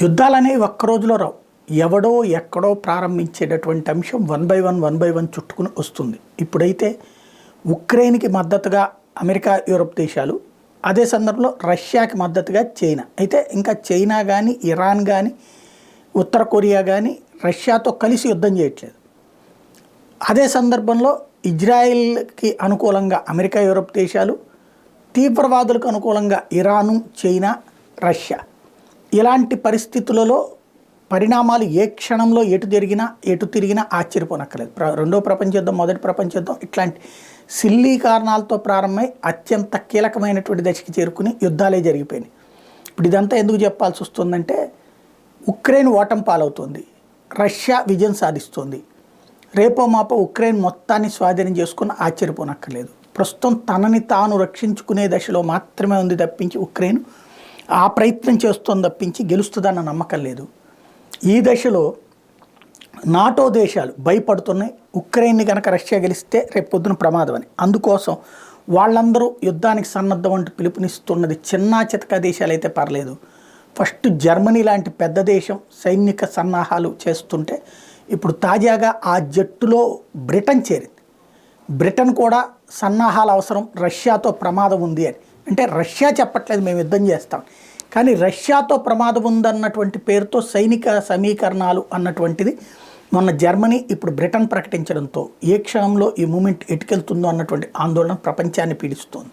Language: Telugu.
యుద్ధాలనేవి ఒక్క రోజులో రావు. ఎవడో ఎక్కడో ప్రారంభించేటటువంటి అంశం వన్ బై వన్ చుట్టుకుని వస్తుంది. ఇప్పుడైతే ఉక్రెయిన్కి మద్దతుగా అమెరికా, యూరప్ దేశాలు, అదే సందర్భంలో రష్యాకి మద్దతుగా చైనా. అయితే ఇంకా చైనా కానీ, ఇరాన్ కానీ, ఉత్తర కొరియా కానీ రష్యాతో కలిసి యుద్ధం చేయట్లేదు. అదే సందర్భంలో ఇజ్రాయెల్కి అనుకూలంగా అమెరికా, యూరప్ దేశాలు, తీవ్రవాదులకు అనుకూలంగా ఇరాను, చైనా, రష్యా. ఇలాంటి పరిస్థితులలో పరిణామాలు ఏ క్షణంలో ఎటు తిరిగినా ఆశ్చర్యపోనక్కర్లేదు. రెండో ప్రపంచ యుద్ధం, మొదటి ప్రపంచ యుద్ధం ఇట్లాంటి సిల్లీ కారణాలతో ప్రారంభమై అత్యంత కీలకమైనటువంటి దశకి చేరుకుని యుద్ధాలే జరిగిపోయినాయి. ఇప్పుడు ఇదంతా ఎందుకు చెప్పాల్సి వస్తుందంటే, ఉక్రెయిన్ ఓటమి పాలవుతుంది, రష్యా విజయం సాధిస్తుంది. రేపో మాపో ఉక్రెయిన్ మొత్తాన్ని స్వాధీనం చేసుకుని ఆశ్చర్యపోనక్కర్లేదు. ప్రస్తుతం తనని తాను రక్షించుకునే దశలో మాత్రమే ఉంది తప్పించి ఉక్రెయిన్ ఆ ప్రయత్నం చేస్తోంది తప్పించి గెలుస్తుందన్న నమ్మకం లేదు. ఈ దశలో నాటో దేశాలు భయపడుతున్నాయి, ఉక్రెయిన్ని కనుక రష్యా గెలిస్తే రేపు పొద్దున ప్రమాదం అని. అందుకోసం వాళ్ళందరూ యుద్ధానికి సన్నద్ధం అంటూ పిలుపునిస్తున్నది. చిన్నా చితకా దేశాలు అయితే పర్లేదు, ఫస్ట్ జర్మనీ లాంటి పెద్ద దేశం సైనిక సన్నాహాలు చేస్తుంటే ఇప్పుడు తాజాగా ఆ జట్టులో బ్రిటన్ చేరింది. బ్రిటన్ కూడా సన్నాహాల అవసరం, రష్యాతో ప్రమాదం ఉంది అని. అంటే రష్యా చెప్పట్లేదు మేము యుద్ధం చేస్తాం, కానీ రష్యాతో ప్రమాదం ఉందన్నటువంటి పేరుతో సైనిక సమీకరణాలు అన్నటువంటిది మొన్న జర్మనీ, ఇప్పుడు బ్రిటన్ ప్రకటించడంతో ఏ క్షణంలో ఈ మూమెంట్ ఎటుకెళ్తుందో అన్నటువంటి ఆందోళన ప్రపంచాన్ని పీడిస్తోంది.